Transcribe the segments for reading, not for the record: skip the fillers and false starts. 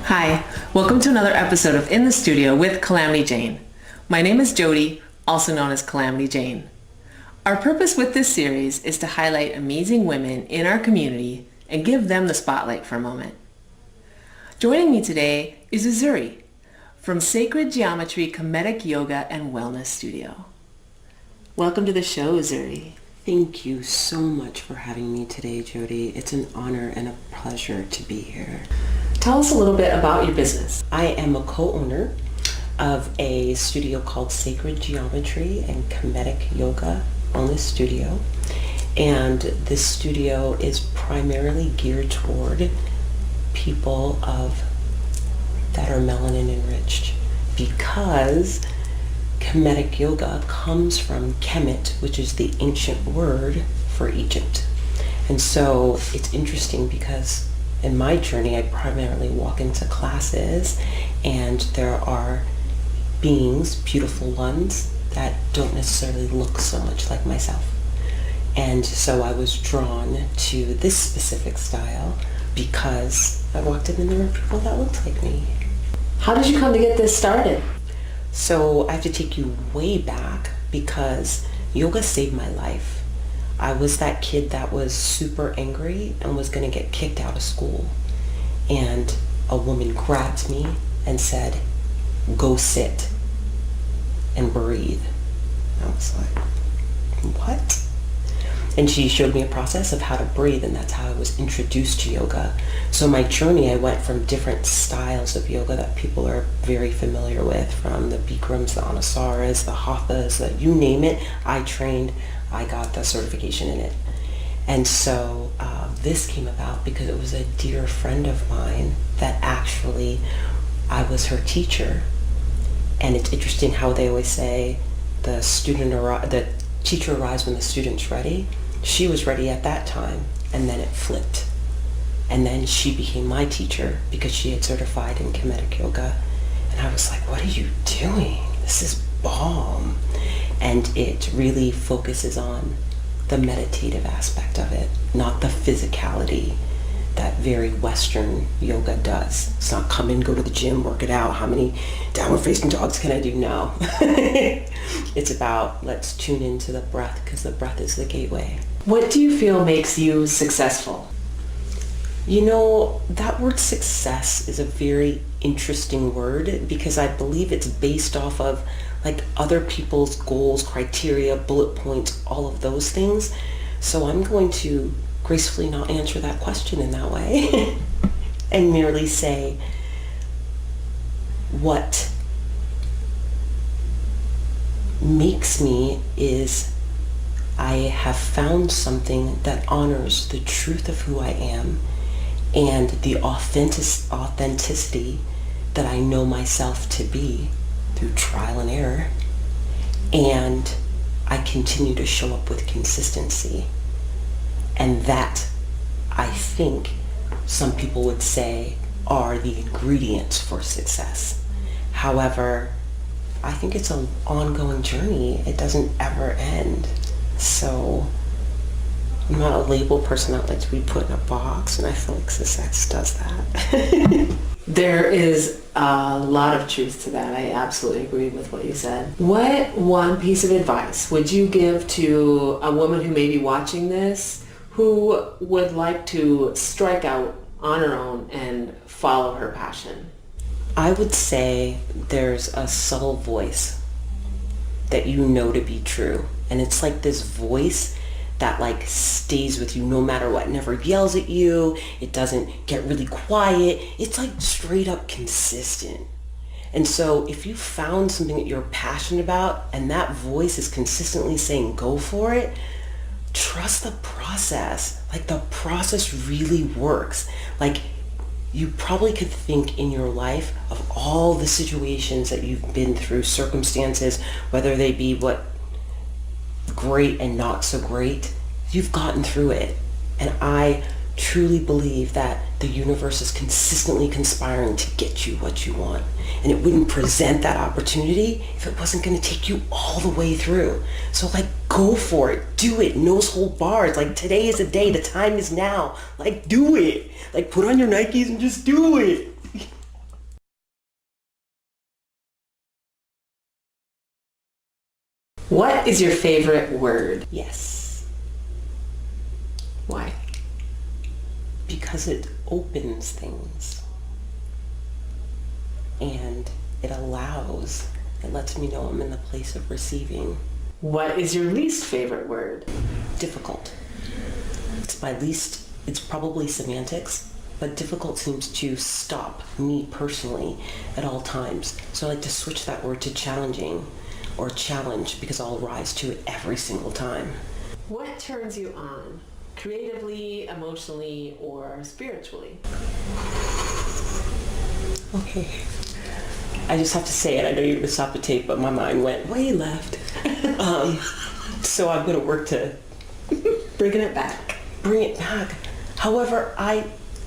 Hi, welcome to another episode of In the Studio with Calamity Jane. My name is Jody, also known as Calamity Jane. Our purpose with this series is to highlight amazing women in our community and give them the spotlight for a moment. Joining me today is Uzuri from Sacred Geometry Kemetic Yoga and Wellness Studio. Welcome to the show, Uzuri. Thank you so much for having me today, Jody. It's an honor and a pleasure to be here. Tell us a little bit about your business. I am a co-owner of a studio called Sacred Geometry and Kemetic Yoga Wellness Studio. And this studio is primarily geared toward people that are melanin-enriched, because Kemetic Yoga comes from Kemet, which is the ancient word for Egypt. And so it's interesting because in my journey, I primarily walk into classes and there are beings, beautiful ones, that don't necessarily look so much like myself. And so I was drawn to this specific style because I walked in and there were people that looked like me. How did you come to get this started? So I have to take you way back because yoga saved my life. I was that kid that was super angry and was going to get kicked out of school. And a woman grabbed me and said, "Go sit and breathe." I was like, what? And she showed me a process of how to breathe, and that's how I was introduced to yoga. So my journey, I went from different styles of yoga that people are very familiar with, from the Bikrams, the Anasaras, the Hathas, you name it. I trained, I got the certification in it. And so this came about because it was a dear friend of mine that actually, I was her teacher. And it's interesting how they always say the teacher arrives when the student's ready. She was ready at that time, and then it flipped. And then she became my teacher because she had certified in Kemetic Yoga. And I was like, what are you doing? This is bomb. And it really focuses on the meditative aspect of it, not the physicality that very Western yoga does. It's not come in, go to the gym, work it out. How many downward facing dogs can I do? No. It's about, let's tune into the breath, because the breath is the gateway. What do you feel makes you successful? You know, that word success is a very interesting word because I believe it's based off of like other people's goals, criteria, bullet points, all of those things. So I'm going to gracefully not answer that question in that way and merely say what makes me is I have found something that honors the truth of who I am and the authenticity that I know myself to be through trial and error, and I continue to show up with consistency. And that, I think, some people would say are the ingredients for success. However, I think it's an ongoing journey. It doesn't ever end. So I'm not a label person that likes to be put in a box, and I feel like success does that. There is a lot of truth to that. I absolutely agree with what you said. What one piece of advice would you give to a woman who may be watching this who would like to strike out on her own and follow her passion? I would say there's a subtle voice that you know to be true. And it's like this voice that like stays with you no matter what. It never yells at you. It doesn't get really quiet. It's like straight up consistent. And so if you found something that you're passionate about and that voice is consistently saying go for it, trust the process. Like the process really works. Like you probably could think in your life of all the situations that you've been through, circumstances, whether they be what great and not so great, you've gotten through it. And I truly believe that the universe is consistently conspiring to get you what you want. And it wouldn't present that opportunity if it wasn't going to take you all the way through. So like, go for it. Do it. No hold bars. Like, today is the day. The time is now. Like, do it. Like, put on your Nikes and just do it. What is your favorite word? Yes. Why? Because it opens things. And it lets me know I'm in the place of receiving. What is your least favorite word? Difficult. It's probably semantics, but difficult seems to stop me personally at all times. So I like to switch that word to challenging or challenge, because I'll rise to it every single time. What turns you on? Creatively, emotionally, or spiritually? Okay. I just have to say it. I know you're going to stop the tape, but my mind went way left. So I'm going to work to Bringing it back. bring it back. However,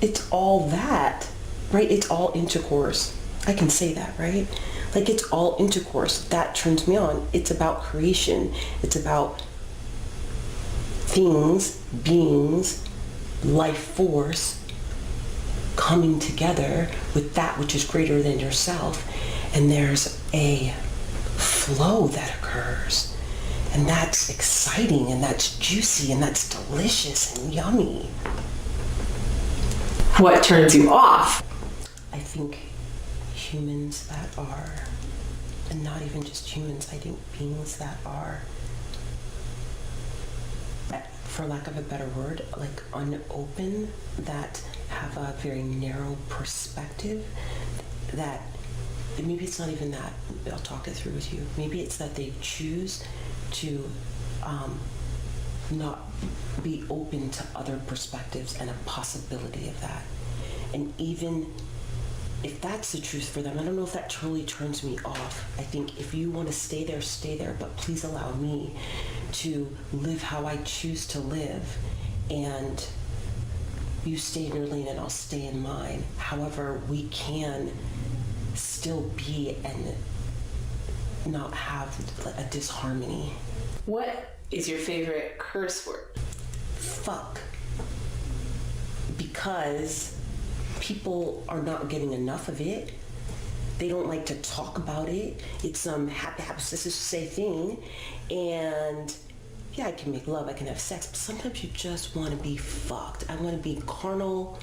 it's all that, right? It's all intercourse. I can say that, right? Like, it's all intercourse. That turns me on. It's about creation. It's about things, beings, life force coming together with that which is greater than yourself. And there's a flow that occurs. And that's exciting, and that's juicy, and that's delicious and yummy. What turns you off? I think humans that are, and not even just humans, I think beings that are, for lack of a better word, like unopen, that have a very narrow perspective, that maybe it's not even that, I'll talk it through with you, maybe it's that they choose to not be open to other perspectives and a possibility of that. And even if that's the truth for them, I don't know if that totally turns me off. I think if you want to stay there, but please allow me to live how I choose to live, and you stay in your lane and I'll stay in mine. However, we can still be and not have a disharmony. What is your favorite curse word? Fuck. Because people are not getting enough of it. They don't like to talk about it. It's some happy to say thing. And yeah, I can make love, I can have sex, but sometimes you just want to be fucked. I want to be carnal,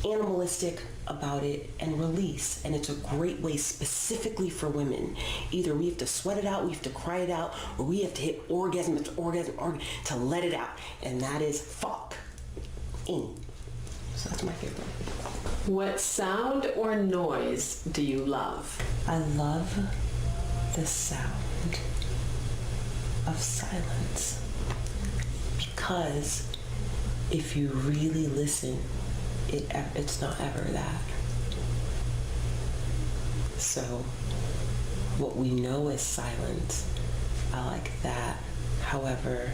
animalistic about it, and release. And it's a great way specifically for women. Either we have to sweat it out, we have to cry it out, or we have to hit orgasm after orgasm to let it out. And that is fuck. So that's my favorite. What sound or noise do you love? I love the sound of silence. Because if you really listen, it's not ever that. So what we know is silence. I like that. However,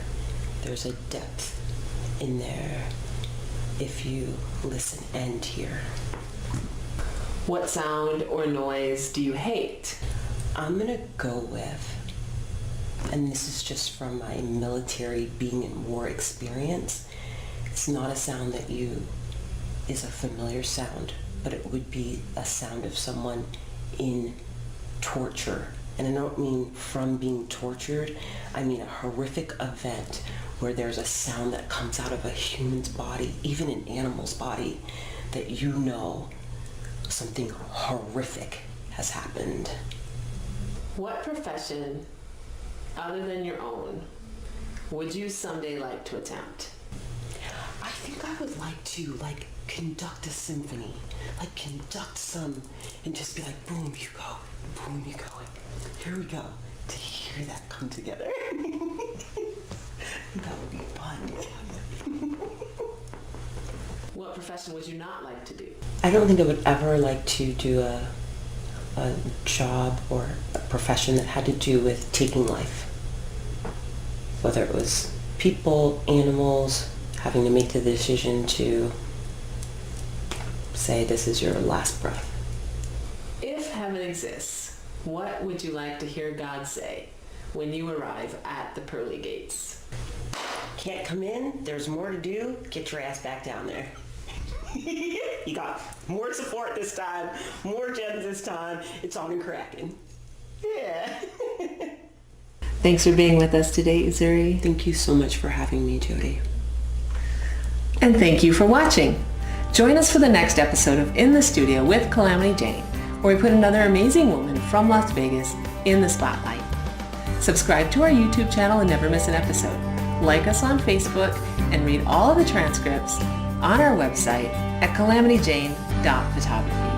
there's a depth in there if you listen and hear. What sound or noise do you hate? I'm gonna go with, and this is just from my military being in war experience, it's not a sound that is a familiar sound, but it would be a sound of someone in torture. And I don't mean from being tortured, I mean a horrific event where there's a sound that comes out of a human's body, even an animal's body, that you know something horrific has happened. What profession, other than your own, would you someday like to attempt? I think I would like to conduct a symphony, conduct some, and just be like, boom, you go, boom, you go, and here we go, to hear that come together. That would be fun. What profession would you not like to do? I don't think I would ever like to do a job or a profession that had to do with taking life. Whether it was people, animals, having to make the decision to say this is your last breath. If heaven exists, what would you like to hear God say when you arrive at the pearly gates? Can't come in, there's more to do, get your ass back down there. You got more support this time, more gems this time, it's on and cracking. Yeah. Thanks for being with us today, Uzuri. Thank you so much for having me, Jody. And thank you for watching. Join us for the next episode of In the Studio with Calamity Jane, where we put another amazing woman from Las Vegas in the spotlight. Subscribe to our YouTube channel and never miss an episode. Like us on Facebook and read all of the transcripts on our website at CalamityJane.Photography.